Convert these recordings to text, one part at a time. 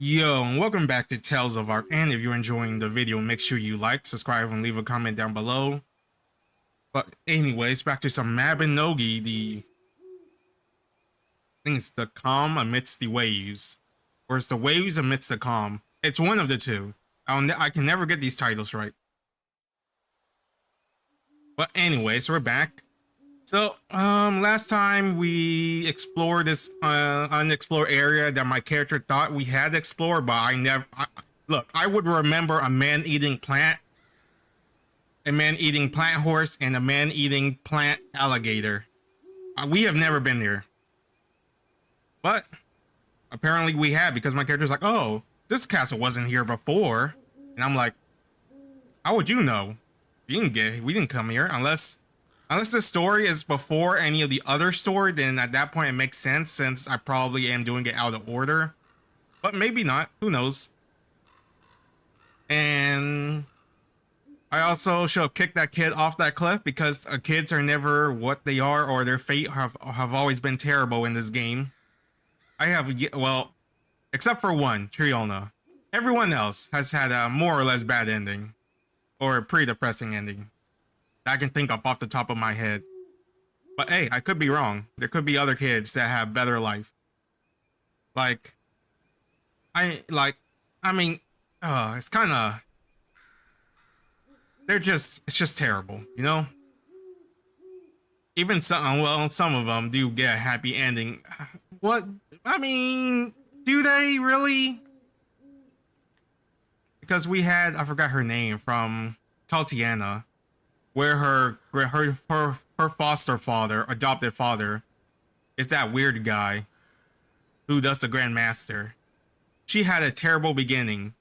Yo, and welcome back to Tales of Arc. And if you're enjoying the video, make sure you like, subscribe, and leave a comment down below. But anyways, back to some Mabinogi, I think it's the calm amidst the waves. Or it's the waves amidst the calm. It's one of the two. I can never get these titles right. But anyways, we're back. So, last time we explored this unexplored area that my character thought we had explored, but look, I would remember a man-eating plant, a man-eating plant horse, and a man-eating plant alligator. We have never been there. But, apparently we have, because my character's like, oh, this castle wasn't here before. And I'm like, how would you know? We didn't come here, unless the story is before any of the other story, then at that point it makes sense since I probably am doing it out of order. But maybe not, who knows. And I also should kick that kid off that cliff because kids are never what they are, or their fate have always been terrible in this game. Well, except for one, Triona. Everyone else has had a more or less bad ending. Or a pretty depressing ending. I can think of off the top of my head. But hey, I could be wrong. There could be other kids that have better life. It's kind of, it's just terrible, you know? Even some of them do get a happy ending. Do they really? Because we had, I forgot her name, from Tatiana, where her foster father, adopted father, is that weird guy who does the Grandmaster. She had a terrible beginning.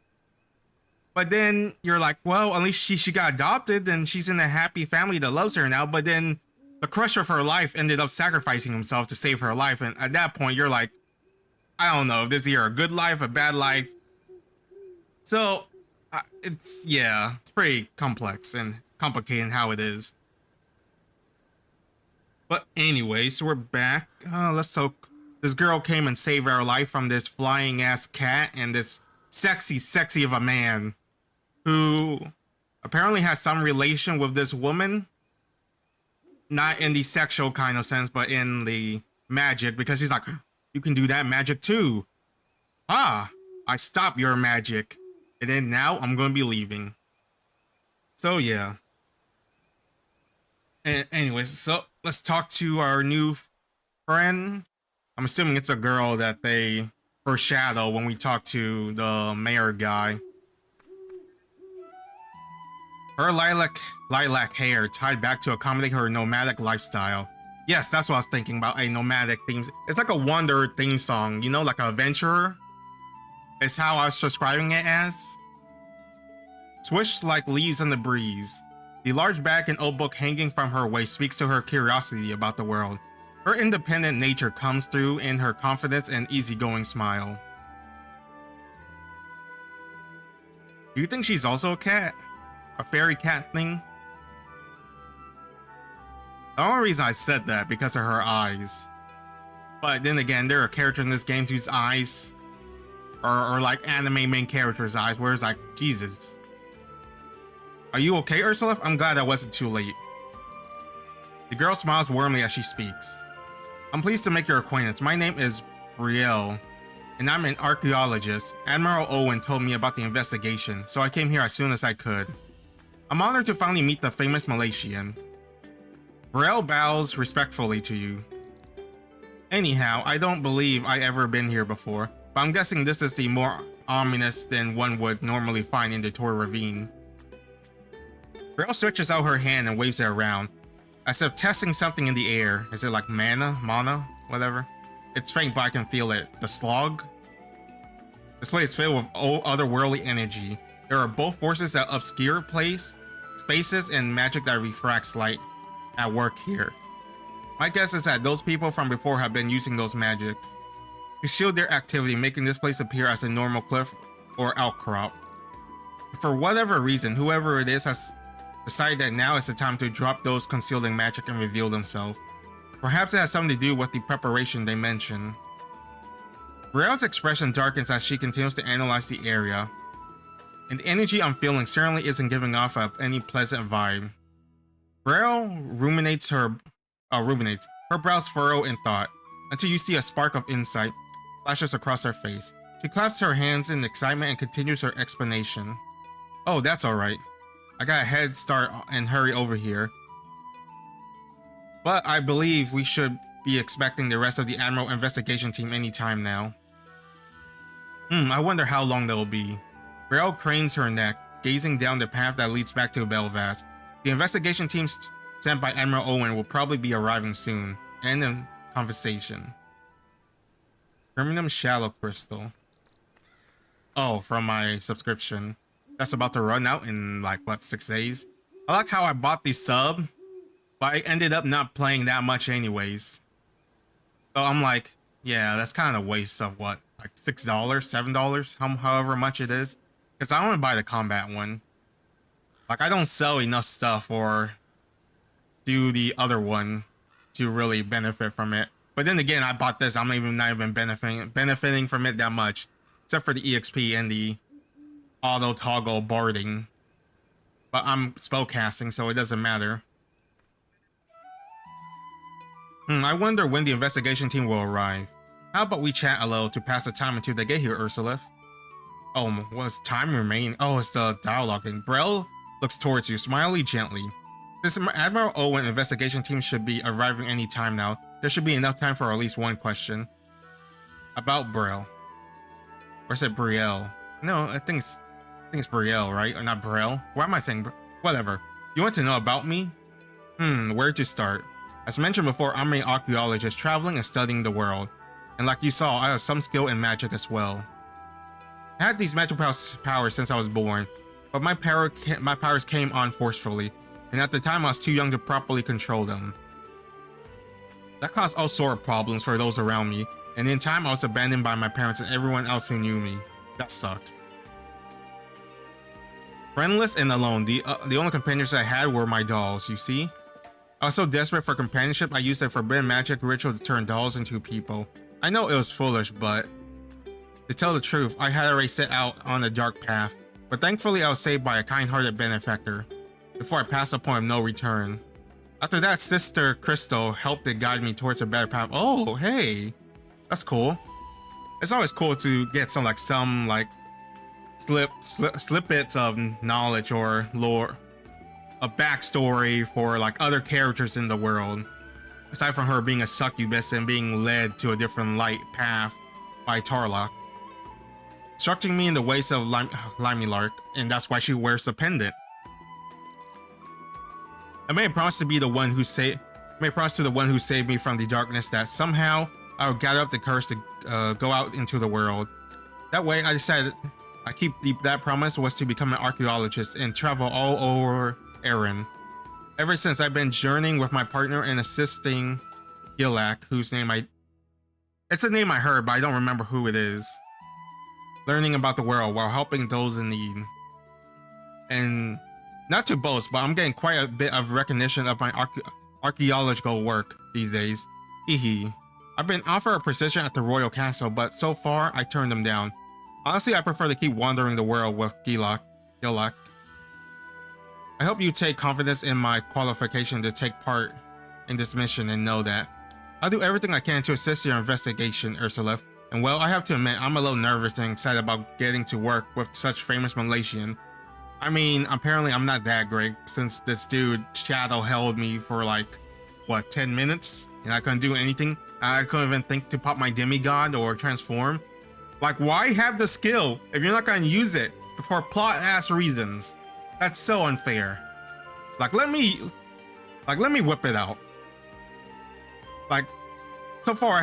But then you're like, well, at least she got adopted and she's in a happy family that loves her now. But then the crush of her life ended up sacrificing himself to save her life. And at that point, you're like, I don't know if this is either a good life, a bad life. So it's pretty complex and complicated how it is. But anyways, we're back. Let's hope this girl came and saved our life from this flying ass cat and this sexy of a man who apparently has some relation with this woman. Not in the sexual kind of sense, but in the magic, because he's like, you can do that magic too. I stop your magic. And then now I'm going to be leaving. So yeah. Anyways, so let's talk to our new friend. I'm assuming it's a girl that they foreshadow when we talk to the mayor guy. Her lilac hair tied back to accommodate her nomadic lifestyle. Yes, that's what I was thinking about, a nomadic theme. It's like a Wander theme song, you know, like an adventurer. It's how I was describing it as. Swish like leaves in the breeze. The large bag and old book hanging from her waist speaks to her curiosity about the world. Her independent nature comes through in her confidence and easygoing smile. Do you think she's also a cat? A fairy cat thing? The only reason I said that because of her eyes. But then again, there are characters in this game whose eyes or like anime main characters' eyes, where it's like, Jesus. Are you okay, Ursula? I'm glad I wasn't too late. The girl smiles warmly as she speaks. I'm pleased to make your acquaintance. My name is Brielle, and I'm an archaeologist. Admiral Owen told me about the investigation, so I came here as soon as I could. I'm honored to finally meet the famous Malaysian. Brielle bows respectfully to you. Anyhow, I don't believe I ever been here before, but I'm guessing this is the more ominous than one would normally find in the Tory Ravine. Brielle stretches out her hand and waves it around, as if testing something in the air. Is it like mana, whatever? It's faint, but I can feel it. The slog? This place is filled with otherworldly energy. There are both forces that obscure spaces and magic that refracts light at work here. My guess is that those people from before have been using those magics to shield their activity, making this place appear as a normal cliff or outcrop. For whatever reason, whoever it is has decided that now is the time to drop those concealing magic and reveal themselves. Perhaps it has something to do with the preparation they mentioned. Brielle's expression darkens as she continues to analyze the area, and the energy I'm feeling certainly isn't giving off any pleasant vibe. Brielle ruminates, her brows furrow in thought, until you see a spark of insight flashes across her face. She claps her hands in excitement and continues her explanation. Oh, that's alright. I got a head start and hurry over here. But I believe we should be expecting the rest of the Admiral investigation team anytime now. I wonder how long that'll be. Brielle cranes her neck, gazing down the path that leads back to Belvast. The investigation team sent by Admiral Owen will probably be arriving soon. End of conversation. Permanent Shallow Crystal. Oh, from my subscription. That's about to run out in like, what, 6 days? I like how I bought the sub, but I ended up not playing that much anyways. So I'm like, yeah, that's kind of a waste of what, like $6, $7, however much it is. Because I want to buy the combat one. Like, I don't sell enough stuff or do the other one to really benefit from it. But then again, I bought this. I'm not even benefiting from it that much, except for the EXP and the auto toggle barding. But I'm spellcasting, so it doesn't matter. I wonder when the investigation team will arrive. How about we chat a little to pass the time until they get here, Ursula? Oh, what's time remain? Oh, it's the dialoguing. Brielle looks towards you, smiling gently. This Admiral Owen investigation team should be arriving any time now. There should be enough time for at least one question. About Brielle. Or is it Brielle? No, I think it's Brielle, right? Or not Brielle? Why am I saying whatever? You want to know about me? Where to start? As mentioned before, I'm an archaeologist traveling and studying the world. And like you saw, I have some skill in magic as well. I had these magic powers since I was born, but my powers came on forcefully, and at the time I was too young to properly control them. That caused all sorts of problems for those around me, and in time I was abandoned by my parents and everyone else who knew me. That sucks. Friendless and alone, the only companions I had were my dolls, you see? I was so desperate for companionship, I used a forbidden magic ritual to turn dolls into people. I know it was foolish, but to tell the truth, I had already set out on a dark path, but thankfully I was saved by a kind-hearted benefactor before I passed the point of no return. After that, Sister Crystal helped to guide me towards a better path. Oh, hey, that's cool. It's always cool to get some snippets of knowledge or lore, a backstory for like other characters in the world, aside from her being a succubus and being led to a different light path by Tarlock, instructing me in the ways of Limelark, and that's why she wears a pendant. I made a promise to be the one who saved me from the darkness, that somehow I would gather up the courage to go out into the world. That way, I decided that promise was to become an archaeologist and travel all over Erin. Ever since, I've been journeying with my partner and assisting Gillach, whose name it's a name I heard, but I don't remember who it is. Learning about the world while helping those in need. And not to boast, but I'm getting quite a bit of recognition of my archaeological work these days. Hehe. I've been offered a position at the Royal Castle, but so far I turned them down. Honestly, I prefer to keep wandering the world with Gillach. I hope you take confidence in my qualification to take part in this mission and know that I'll do everything I can to assist your investigation, Ursula. And well, I have to admit, I'm a little nervous and excited about getting to work with such famous Malaysian. I mean, apparently I'm not that great, since this dude shadow held me for like, what, 10 minutes? And I couldn't do anything. I couldn't even think to pop my demigod or transform. Like, why have the skill if you're not gonna use it for plot-ass reasons? That's so unfair. Like, let me whip it out. Like, so far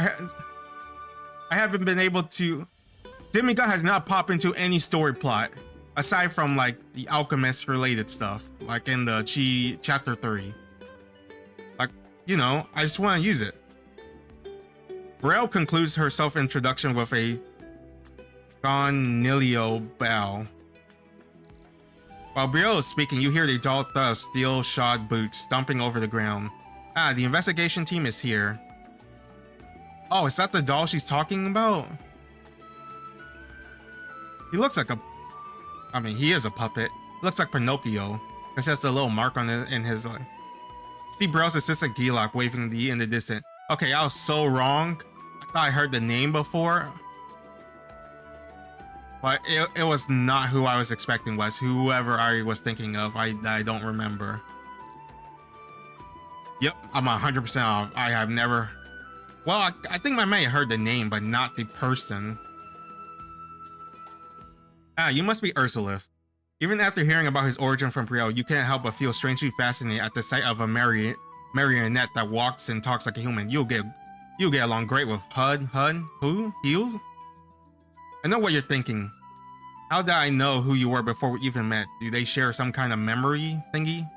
I haven't been able to. Demigod has not popped into any story plot aside from like the alchemist related stuff, like in the chapter 3. Like, you know, I just want to use it. Brielle concludes her self-introduction with a Gonilio bow. While Brielle is speaking, you hear the dull thud of steel-shod boots stomping over the ground. Ah, the investigation team is here. Oh, is that the doll she's talking about? He looks like a... I mean, he is a puppet. Looks like Pinocchio. Because he has the little mark on it in his... See Brell's assistant Gillach waving the in the distance. Okay, I was so wrong. I thought I heard the name before. But it was not who I was expecting was. Whoever I was thinking of, I don't remember. Yep, I'm 100% off. I have never... Well, I think I may have heard the name, but not the person. Ah, you must be Ursulith. Even after hearing about his origin from Brielle, you can't help but feel strangely fascinated at the sight of a marionette that walks and talks like a human. You'll get along great with Heal? I know what you're thinking. How did I know who you were before we even met? Do they share some kind of memory thingy?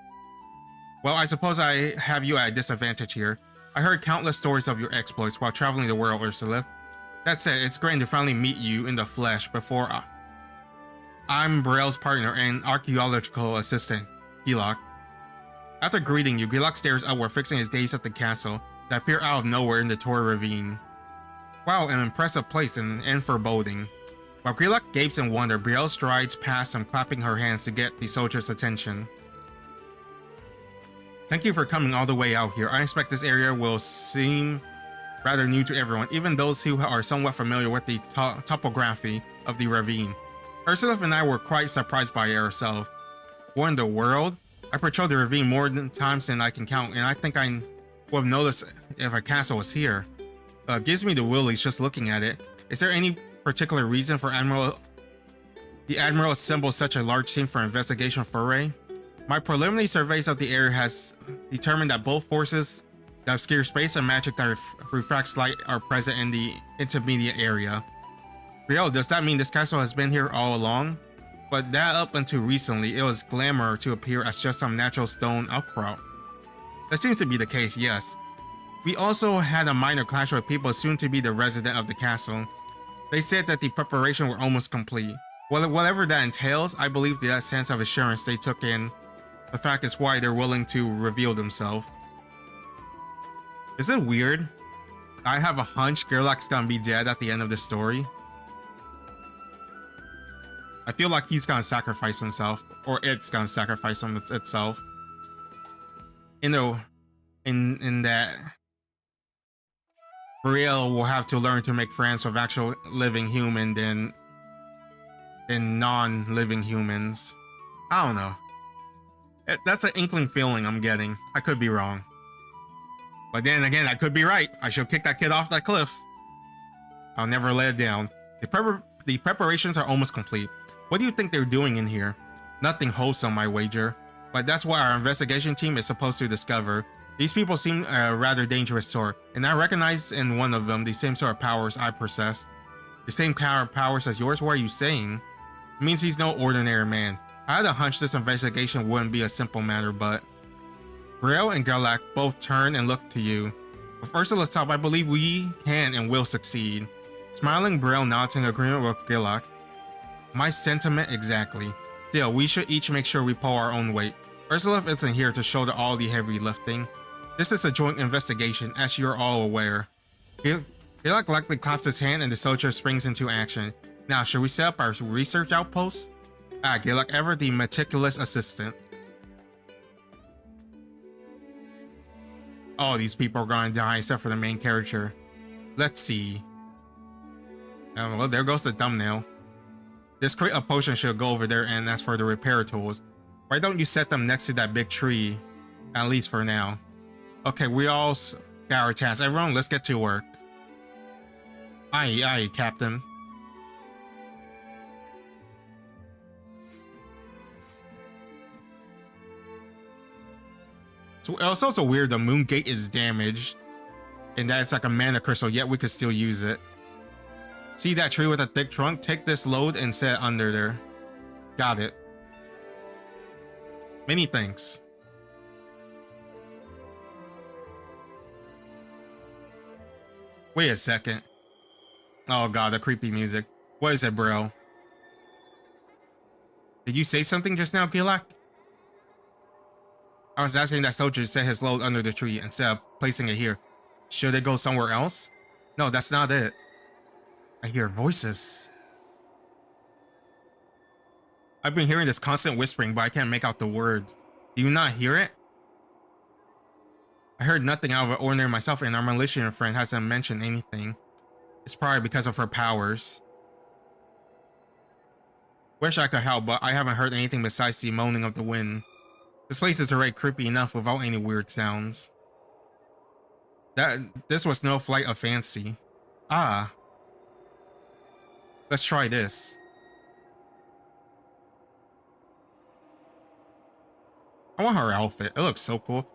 Well, I suppose I have you at a disadvantage here. I heard countless stories of your exploits while traveling the world, Ursulith. That said, it's great to finally meet you in the flesh before I'm Brielle's partner and archaeological assistant, Gillach. After greeting you, Gillach stares upward, fixing his gaze at the castle that appeared out of nowhere in the Tory Ravine. Wow, an impressive place and foreboding. While Gillach gapes in wonder, Brielle strides past him, clapping her hands to get the soldier's attention. Thank you for coming all the way out here. I expect this area will seem rather new to everyone, even those who are somewhat familiar with the topography of the ravine. Ursulith and I were quite surprised by it ourselves. What in the world? I patrolled the ravine more times than I can count, and I think I would have noticed if a castle was here. Gives me the willies just looking at it. Is there any particular reason for the Admiral assembled such a large team for investigation foray? My preliminary surveys of the area has determined that both forces that obscure space and magic that refracts light are present in the intermediate area. Brielle, does that mean this castle has been here all along? But that up until recently, it was glamour to appear as just some natural stone outcrop. That seems to be the case, yes. We also had a minor clash with people soon to be the resident of the castle. They said that the preparation were almost complete. Well, whatever that entails, I believe that sense of assurance they took in the fact is why they're willing to reveal themselves. Is it weird? I have a hunch Gillach's gonna be dead at the end of the story. I feel like he's gonna sacrifice himself, or it's gonna sacrifice itself. You know, in that Brielle will have to learn to make friends with actual living human than non-living humans. I don't know. That's an inkling feeling I'm getting. I could be wrong. But then again, I could be right. I should kick that kid off that cliff. I'll never let it down. The preparations are almost complete. What do you think they're doing in here? Nothing wholesome, I wager. But that's what our investigation team is supposed to discover. These people seem a rather dangerous sort, and I recognize in one of them the same sort of powers I possess. The same kind of powers as yours? What are you saying? It means he's no ordinary man. I had a hunch this investigation wouldn't be a simple matter, but... Brielle and Gillach both turn and look to you. With Ursula's top, I believe we can and will succeed. Smiling, Brielle nods in agreement with Gillach. My sentiment exactly. Still, we should each make sure we pull our own weight. Ursula isn't here to shoulder all the heavy lifting. This is a joint investigation, as you're all aware. Gillach likely claps his hand and the soldier springs into action. Now, should we set up our research outpost? Gillach, ever the meticulous assistant. All these people are gonna die except for the main character. Let's see. Well, there goes the thumbnail. This crate of potions should go over there, and as for the repair tools, why don't you set them next to that big tree? At least for now. Okay, we all got our tasks. Everyone, let's get to work. Aye, aye, Captain. So it's also weird the moon gate is damaged, and that it's like a mana crystal, yet we could still use it. See that tree with a thick trunk? Take this load and set it under there. Got it. Many thanks. Wait a second. Oh god, the creepy music. What is it, bro? Did you say something just now, Gillach? I was asking that soldier to set his load under the tree instead of placing it here. Should it go somewhere else? No, that's not it. I hear voices. I've been hearing this constant whispering, but I can't make out the words. Do you not hear it? I heard nothing out of the ordinary myself, and our Malaysian friend hasn't mentioned anything. It's probably because of her powers. Wish I could help, but I haven't heard anything besides the moaning of the wind. This place is already creepy enough without any weird sounds. This was no flight of fancy. Ah. Let's try this. I want her outfit. It looks so cool.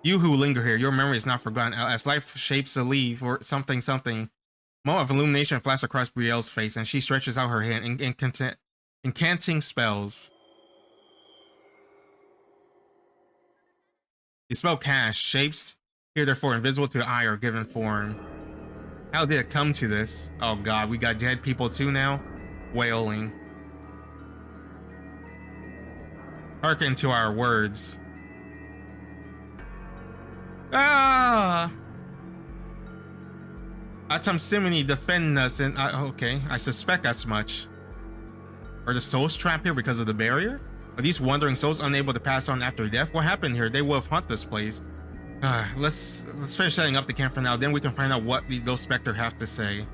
You who linger here, your memory is not forgotten. As life shapes the leaf or something. Moment of illumination flashes across Brielle's face, and she stretches out her hand incanting spells. You spell cast. Shapes, heretofore invisible to the eye, are given form. How did it come to this? Oh god, we got dead people too now? Wailing. Hearken to our words. Ah! Atom Simony defend us, and okay, I suspect as much. Are the souls trapped here because of the barrier? Are these wandering souls unable to pass on after death? What happened here? They will have haunted this place. Let's finish setting up the camp for now, then we can find out what those specters have to say.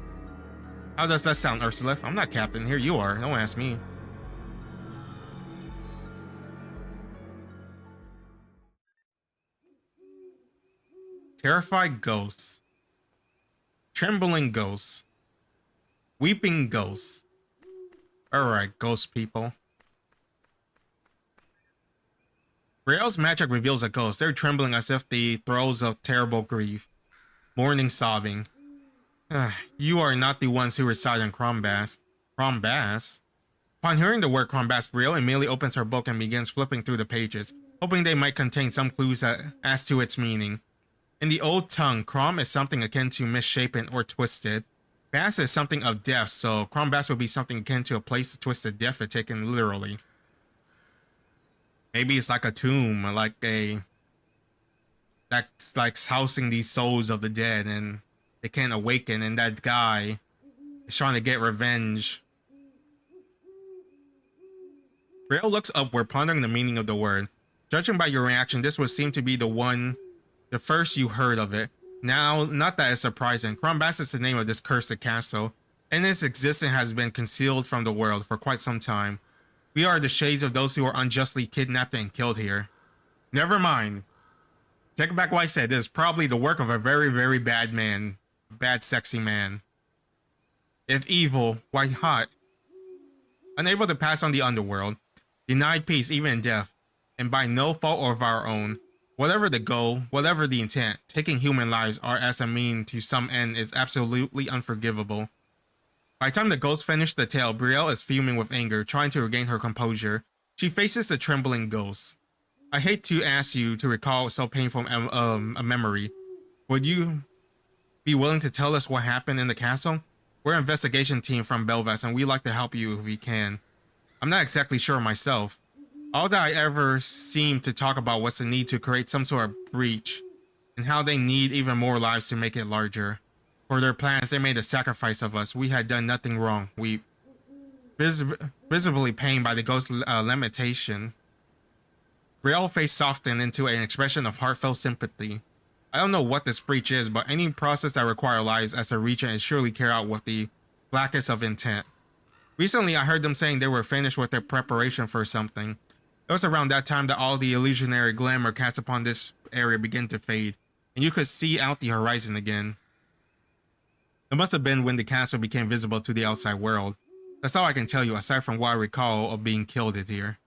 How does that sound, Ursula? I'm not captain here, you are. Don't ask me. Terrified ghosts. Trembling ghosts. Weeping ghosts. Alright, ghost people. Brielle's magic reveals a ghost. They're trembling as if the throes of terrible grief. Mourning, sobbing. You are not the ones who reside in Crom Bás. Crom Bás? Upon hearing the word Crom Bás, Brielle immediately opens her book and begins flipping through the pages, hoping they might contain some clues as to its meaning. In the old tongue, Crom is something akin to misshapen or twisted. Bás is something of death, so Crom Bás would be something akin to a place of twisted death if taken literally. Maybe it's like a tomb, that's like housing these souls of the dead, and they can't awaken, and that guy is trying to get revenge. Brielle looks upward, pondering the meaning of the word. Judging by your reaction, this would seem to be the first you heard of it. Now, not that it's surprising. Crom Bás is the name of this cursed castle, and its existence has been concealed from the world for quite some time. We are the shades of those who are unjustly kidnapped and killed here. Never mind. Take back what I said. This is probably the work of a very, very bad man. Bad, sexy man. If evil, why hot? Unable to pass on the underworld. Denied peace, even in death. And by no fault of our own. Whatever the goal, whatever the intent, taking human lives are as a mean to some end is absolutely unforgivable. By the time the ghost finished the tale, Brielle is fuming with anger, trying to regain her composure. She faces the trembling ghost. I hate to ask you to recall so painful a memory. Would you be willing to tell us what happened in the castle? We're an investigation team from Belvast, and we'd like to help you if we can. I'm not exactly sure myself. All that I ever seemed to talk about was the need to create some sort of breach, and how they need even more lives to make it larger. For their plans, they made a sacrifice of us. We had done nothing wrong. We visibly pained by the ghost's lamentation. Brielle's face softened into an expression of heartfelt sympathy. I don't know what this breach is, but any process that requires lives as a regent is surely carried out with the blackest of intent. Recently, I heard them saying they were finished with their preparation for something. It was around that time that all the illusionary glamour cast upon this area began to fade, and you could see out the horizon again. It must have been when the castle became visible to the outside world. That's all I can tell you, aside from what I recall of being killed here.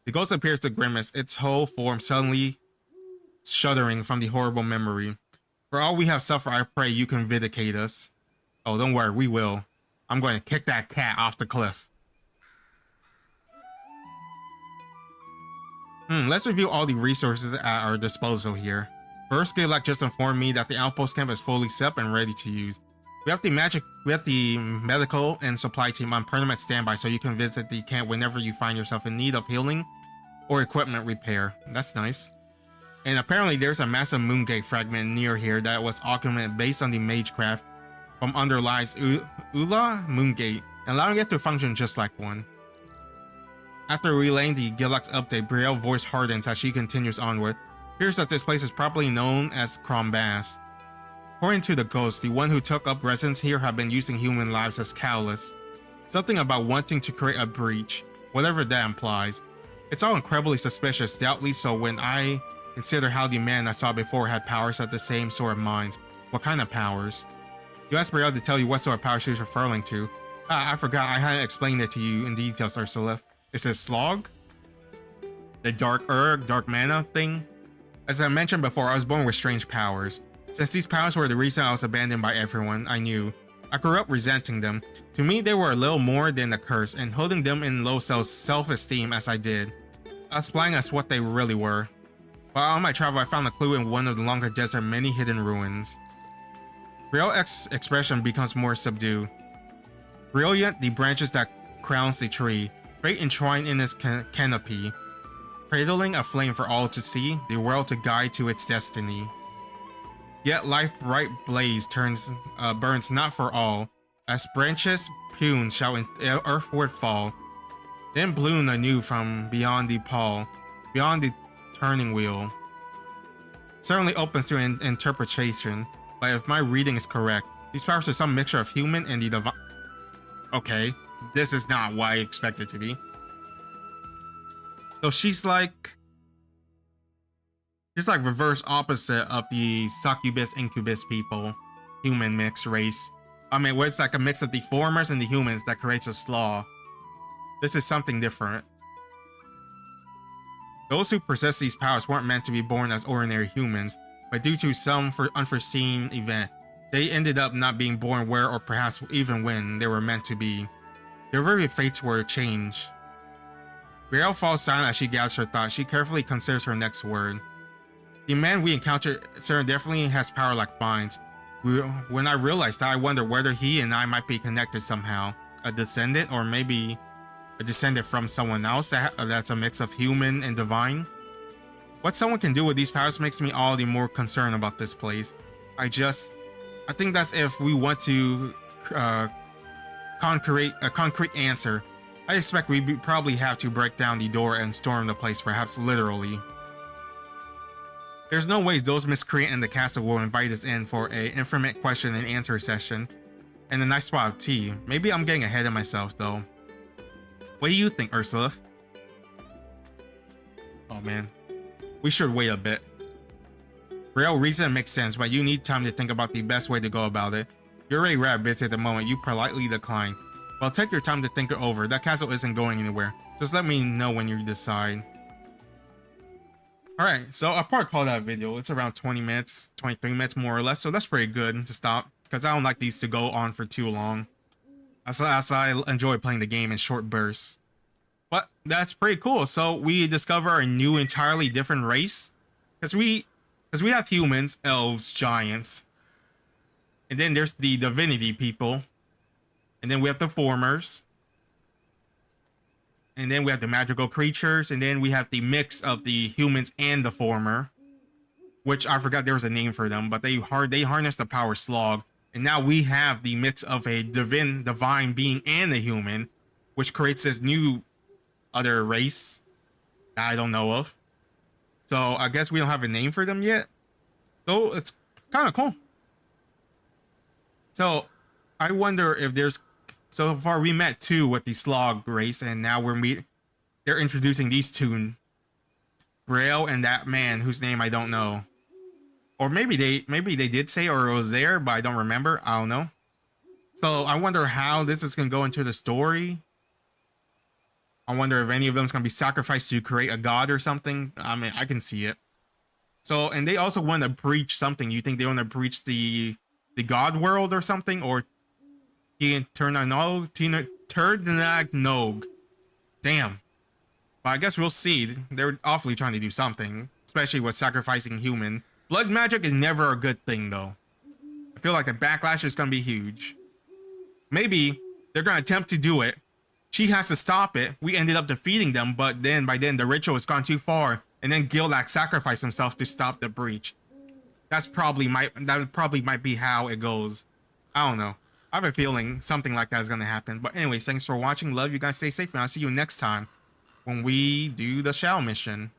The ghost appears to grimace, its whole form suddenly shuddering from the horrible memory. For all we have suffered, I pray you can vindicate us. Oh, don't worry, we will. I'm going to kick that cat off the cliff. Let's review all the resources at our disposal here. First, Gillach just informed me that the outpost camp is fully set up and ready to use. We have the medical and supply team on permanent standby, so you can visit the camp whenever you find yourself in need of healing or equipment repair. That's nice. And apparently there's a massive moongate fragment near here that was augmented based on the magecraft from underlies Ula Moongate, allowing it to function just like one. After relaying the Gillach's update, Brielle's voice hardens as she continues onward. Here's that this place is properly known as Crom Bás. According to the ghost, the one who took up residence here have been using human lives as catalysts. Something about wanting to create a breach, whatever that implies. It's all incredibly suspicious, doubtly so when I consider how the man I saw before had powers of the same sort of minds. What kind of powers? You asked Brielle to tell you what sort of power she was referring to. I forgot, I hadn't explained it to you in details, Ursula. Is it Slog? The dark mana thing? As I mentioned before, I was born with strange powers. Since these powers were the reason I was abandoned by everyone I knew, I grew up resenting them. To me, they were a little more than a curse, and holding them in low self-esteem as I did. I was blind as what they really were. While on my travel, I found a clue in one of the longer desert many hidden ruins. Brielle's expression becomes more subdued. Brilliant, the branches that crowns the tree, great entwined in its canopy, cradling a flame for all to see, the world to guide to its destiny. Yet life bright blaze burns not for all, as branches hewn shall earthward fall, then bloom anew from beyond the pall, beyond the turning wheel. Certainly opens to interpretation, but if my reading is correct, these powers are some mixture of human and the divine. Okay, this is not what I expected to be. So she's like reverse opposite of the succubus incubus people, human mixed race. I mean, where it's like a mix of the formers and the humans that creates a slaw. This is something different. Those who possess these powers weren't meant to be born as ordinary humans, but due to some unforeseen event, they ended up not being born where or perhaps even when they were meant to be. Their very fates were changed. Brielle falls silent as she gathers her thoughts. She carefully considers her next word. The man we encountered definitely has power like mine. When I realized that, I wondered whether he and I might be connected somehow. A descendant, or maybe a descendant from someone else that's a mix of human and divine. What someone can do with these powers makes me all the more concerned about this place. I think that's if we want to a concrete answer. I expect we probably have to break down the door and storm the place, perhaps literally. There's no way those miscreant in the castle will invite us in for a informant question and answer session and a nice spot of tea. Maybe I'm getting ahead of myself though. What do you think, Ursula? Oh man, we should wait a bit. Real reason makes sense, but you need time to think about the best way to go about it. You're already rather busy at the moment. You politely decline. Well, take your time to think it over. That castle isn't going anywhere. Just let me know when you decide. Alright, so I'll probably call that a video. It's around 20 minutes, 23 minutes more or less, so that's pretty good to stop, because I don't like these to go on for too long. As I enjoy playing the game in short bursts. But that's pretty cool. So we discover a new, entirely different race. Because we have humans, elves, giants. And then there's the divinity people. And then we have the formers. And then we have the magical creatures. And then we have the mix of the humans and the former. Which I forgot there was a name for them. But they harness the power slog. And now we have the mix of a divine being and a human. Which creates this new other race that I don't know of. So I guess we don't have a name for them yet. So it's kind of cool. So I wonder if there's... So far we met two with the slog race, and now they're introducing these two. Brielle and that man whose name I don't know. Or maybe they did say, or it was there, but I don't remember. I don't know. So I wonder how this is going to go into the story. I wonder if any of them is going to be sacrificed to create a god or something. I mean, I can see it. So, and they also want to breach something. You think they want to breach the god world or something? Or Nog. Damn. But I guess we'll see. They're awfully trying to do something. Especially with sacrificing human. Blood magic is never a good thing, though. I feel like the backlash is going to be huge. Maybe they're going to attempt to do it. She has to stop it. We ended up defeating them, but then by then the ritual has gone too far, and then Gillach sacrificed himself to stop the breach. That probably might be how it goes. I don't know. I have a feeling something like that is going to happen. But anyways, thanks for watching. Love you guys. Stay safe, and I'll see you next time. when we do the Shadow mission.